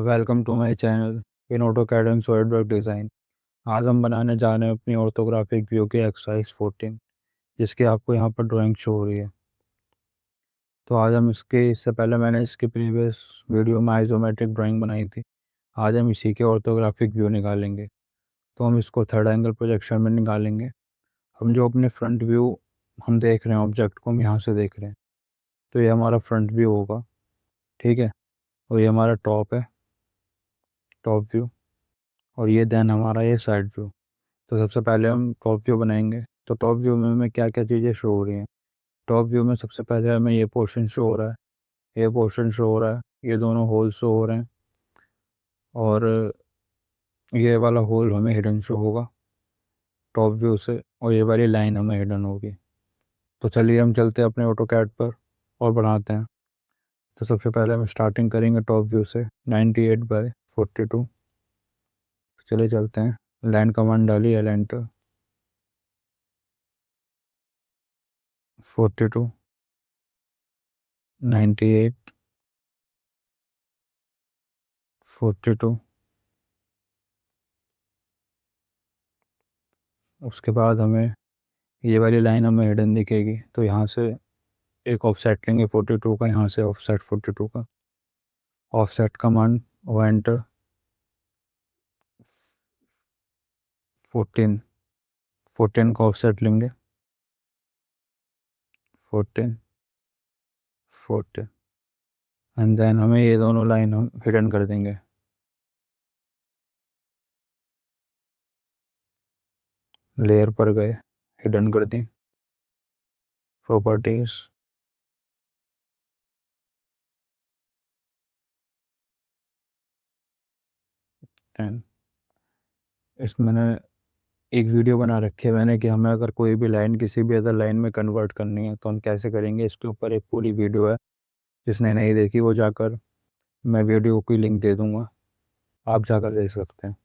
Welcome to my channel in AutoCAD and SolidWork design. आज हम बनाने जा रहे हैं अपनी ऑर्थोग्राफिक व्यू की एक्सरसाइज 14, जिसकी आपको यहाँ पर ड्राइंग शो हो रही है। तो आज हम इससे पहले मैंने इसकी प्रीवियस वीडियो में आइसोमेट्रिक ड्राइंग बनाई थी। आज हम इसी के ऑर्थोग्राफिक व्यू निकालेंगे। तो हम इसको थर्ड एंगल प्रोजेक्शन में निकालेंगे। हम जो अपने फ्रंट व्यू हम देख रहे हैं, ऑब्जेक्ट को हम यहाँ से देख रहे हैं, तो ये हमारा फ्रंट व्यू होगा। ठीक है। और ये हमारा टॉप है, टॉप व्यू। और ये देन हमारा ये साइड व्यू। तो सबसे पहले हम टॉप व्यू बनाएंगे। तो टॉप व्यू में हमें क्या क्या चीज़ें शो हो रही हैं। टॉप व्यू में सबसे पहले हमें ये पोर्शन शो हो रहा है, ये पोर्शन शो हो रहा है, ये दोनों होल शो हो रहे हैं। और ये वाला होल हमें हिडन शो होगा टॉप व्यू से, और ये वाली लाइन हमें हिडन होगी। तो चलिए हम चलते हैं अपने ऑटोकैड पर और बनाते हैं। तो सबसे पहले हम स्टार्टिंग करेंगे टॉप व्यू से 98/42। चलिए चलते हैं। लाइन कमांड डालिए, एंटर। 42, 98, 42। उसके बाद हमें ये वाली लाइन हमें हिडन दिखेगी, तो यहाँ से एक ऑफसेट लेंगे 42 का, यहाँ से ऑफसेट 42 का, ऑफसेट कमांड और एंटर। 14, 14 का ऑफसेट लेंगे, 14, 14। एंड देन हमें ये दोनों लाइन हम हिडन कर देंगे। लेयर पर गए, हिडन कर दी, प्रॉपर्टीज, एंड इसमें मैंने एक वीडियो बना रखी है मैंने कि हमें अगर कोई भी लाइन किसी भी अदर लाइन में कन्वर्ट करनी है तो हम कैसे करेंगे। इसके ऊपर एक पूरी वीडियो है, जिसने नहीं देखी वो जाकर, मैं वीडियो की लिंक दे दूँगा, आप जाकर देख सकते हैं।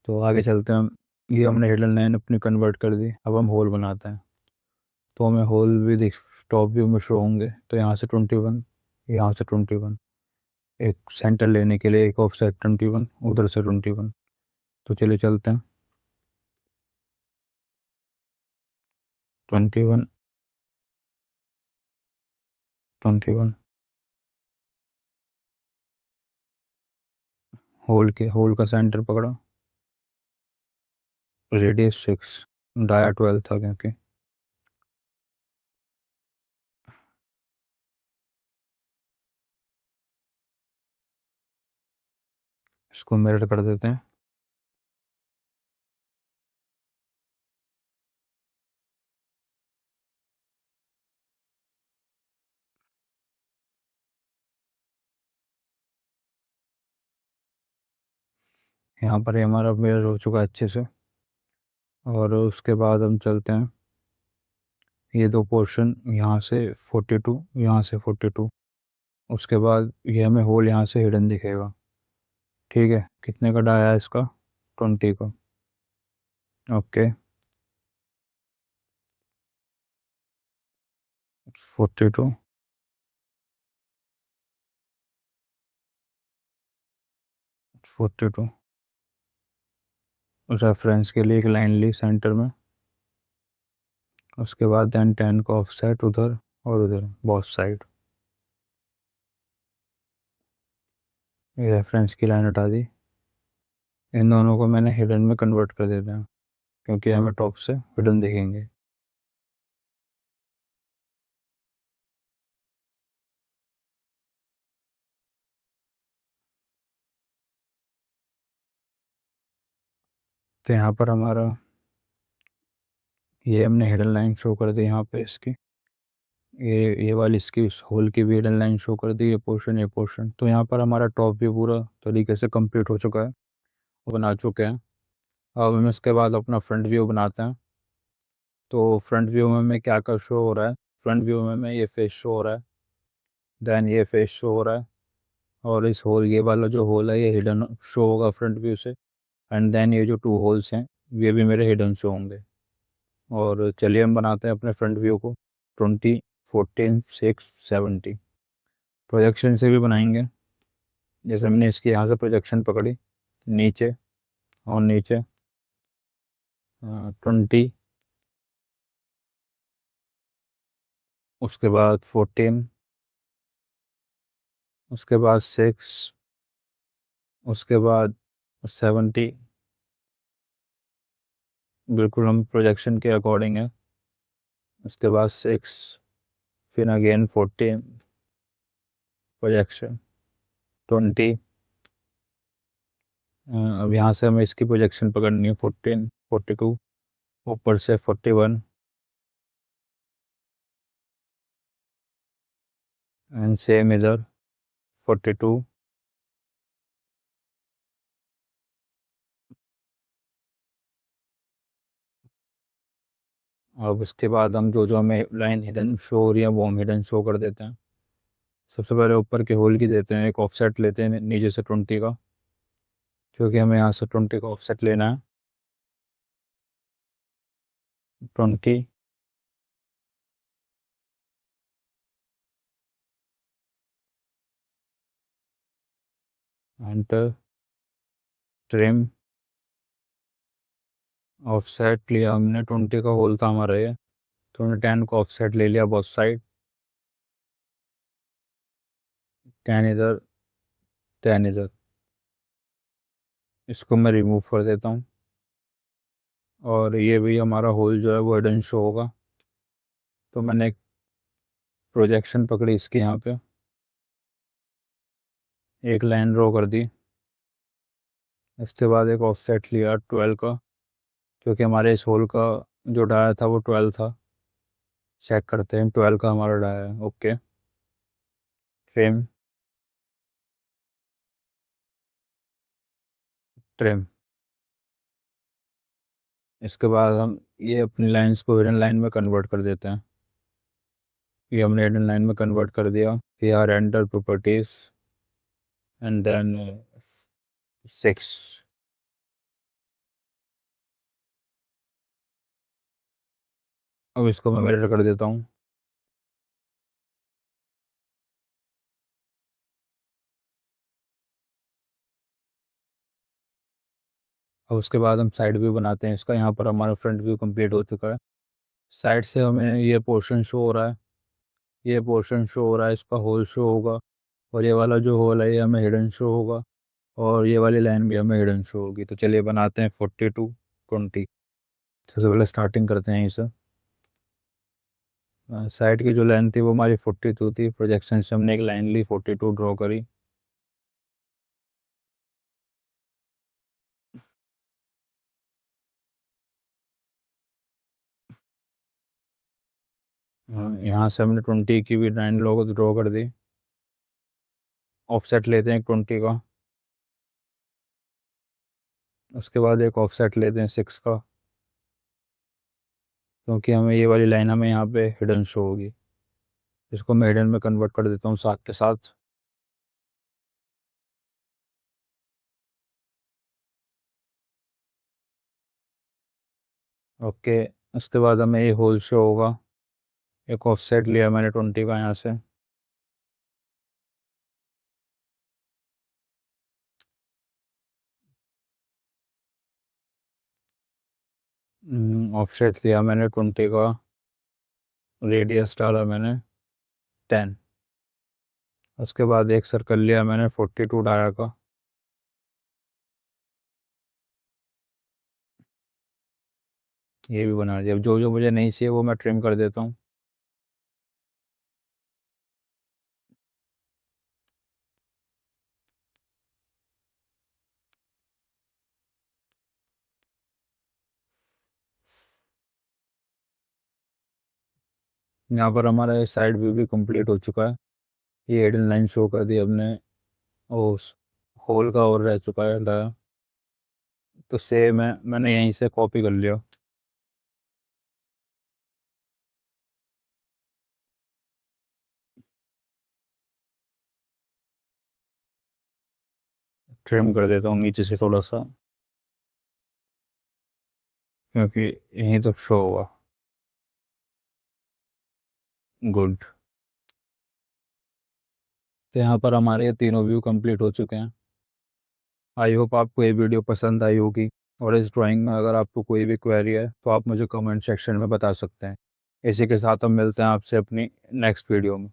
तो आगे चलते हैं हम। ये हमने हिडन लाइन अपनी कन्वर्ट कर दी, अब हम होल बनाते हैं। तो हमें होल भी दिख टॉप व्यू में शो होंगे। तो यहाँ से 21, यहाँ से 21, एक सेंटर लेने के लिए एक ऑफसेट 21, उधर से 21। तो चलिए चलते हैं। 21, 21, होल का सेंटर पकड़ा, रेडियस 6, डाया 12 था क्योंकि। इसको मिरर कर देते हैं। यहाँ पर ये हमारा मिरर हो चुका है अच्छे से। और उसके बाद हम चलते हैं, ये दो पोर्शन यहाँ से 42, यहाँ से 42। उसके बाद ये हमें होल यहाँ से हिडन दिखेगा। ठीक है। कितने का डाया है इसका? 20 का। ओके। 42, 42। रेफरेंस के लिए एक लाइन ली सेंटर में। उसके बाद देन 10 का ऑफसेट उधर और उधर बोथ साइड। ये रेफरेंस की लाइन हटा दी। इन दोनों को मैंने हिडन में कन्वर्ट कर देता हूँ, क्योंकि हमें टॉप से हिडन दिखेंगे। तो यहाँ पर हमारा ये हमने हिडन लाइन शो कर दी यहाँ पे इसकी, ये वाली इसकी होल की भी हिडन लाइन शो कर दी, ये पोर्शन। तो यहाँ पर हमारा टॉप भी पूरा तरीके से कंप्लीट हो चुका है, बना चुके हैं। अब हम इसके बाद अपना फ्रंट व्यू बनाते हैं। तो फ्रंट व्यू में हमें क्या क्या शो हो रहा है। फ्रंट व्यू में हमें ये फेस शो हो रहा है, देन ये फेस शो हो रहा है, और इस होल, ये वाला जो होल है ये हिडन शो होगा फ्रंट व्यू से। एंड देन ये जो टू होल्स हैं ये भी मेरे हिडन शो होंगे। और चलिए हम बनाते हैं अपने फ्रंट व्यू को। 20, 14, 6, 70। प्रोजेक्शन से भी बनाएंगे। जैसे हमने इसकी यहाँ से प्रोजेक्शन पकड़ी, नीचे और नीचे 20, उसके बाद 14, उसके बाद 6, उसके बाद 70। बिल्कुल हम प्रोजेक्शन के अकॉर्डिंग है। उसके बाद 6, फिर अगेन 14, प्रोजेक्शन 20। अब यहाँ से हमें इसकी प्रोजेक्शन पकड़नी है 14, 42, ऊपर से 41 एंड सेम इधर 42। अब उसके बाद हम जो जो हमें लाइन हिडन शो हो रही है वो हम हिडन शो कर देते हैं। सबसे पहले ऊपर के होल की देते हैं, एक ऑफसेट लेते हैं नीचे से 20 का, क्योंकि हमें यहाँ से 20 का ऑफसेट लेना है। 20, एंटर, ट्रिम, ऑफसेट लिया हमने 20 का होल था हमारा ये, तो हमने 10 का ऑफसेट ले लिया बोथ साइड। 10 इधर, 10 इधर। इसको मैं रिमूव कर देता हूँ, और ये भी हमारा होल जो है वो हिडन शो होगा। तो मैंने एक प्रोजेक्शन पकड़ी इसकी यहाँ पे, एक लाइन ड्रॉ कर दी। इसके बाद एक ऑफसेट लिया 12 का, क्योंकि हमारे इस होल का जो डाया था वो 12 था। चेक करते हैं, 12 का हमारा डाया है। Okay, trim, trim. इसके बाद हम ये अपनी लाइंस को हिडन लाइन में कन्वर्ट कर देते हैं। ये हमने हिडन लाइन में कन्वर्ट कर दिया। फिर R enter properties and then 6। अब इसको मैं मिरर कर देता हूँ। अब उसके बाद हम साइड व्यू बनाते हैं इसका। यहाँ पर हमारा फ्रंट व्यू कंप्लीट हो चुका है। साइड से हमें ये पोर्शन शो हो रहा है, ये पोर्शन शो हो रहा है, इसका होल शो होगा, और ये वाला जो होल है ये हमें हिडन शो होगा, और ये वाली लाइन भी हमें हिडन शो होगी। तो चलिए बनाते हैं 42, 20। सबसे पहले स्टार्टिंग करते हैं इसे। साइड की जो लाइन थी वो हमारी 42 थी, प्रोजेक्शन से हमने एक लाइन ली, 42 ड्रॉ करी। यहाँ से हमने 20 की भी लाइन ड्रॉ कर दी। ऑफसेट लेते हैं 20 का, उसके बाद एक ऑफसेट लेते हैं 6 का, क्योंकि हमें ये वाली लाइन हमें यहाँ पे हिडन शो होगी। इसको मैं हिडन में कन्वर्ट कर देता हूँ साथ के साथ। ओके, उसके बाद हमें ये होल शो होगा। एक ऑफसेट लिया मैंने 20 का यहाँ से। ऑफसेट लिया मैंने 20 का, रेडियस डाला मैंने 10। उसके बाद एक सर्कल लिया मैंने 42 डाया का। ये भी बना दिया। अब जो जो मुझे नहीं चाहिए वो मैं ट्रिम कर देता हूँ। यहाँ पर हमारा साइड व्यू भी कंप्लीट हो चुका है। ये हिडन लाइन शो कर दी हमने, उस होल का और रह चुका है डाया। तो सेम है, मैंने यहीं से कॉपी कर लिया। ट्रिम कर देता हूँ नीचे से थोड़ा सा, क्योंकि यहीं तक शो होगा। गुड। तो यहाँ पर हमारे ये तीनों व्यू कंप्लीट हो चुके हैं। आई होप आपको ये वीडियो पसंद आई होगी, और इस ड्राइंग में अगर आपको कोई भी क्वेरी है तो आप मुझे कमेंट सेक्शन में बता सकते हैं। इसी के साथ हम मिलते हैं आपसे अपनी नेक्स्ट वीडियो में।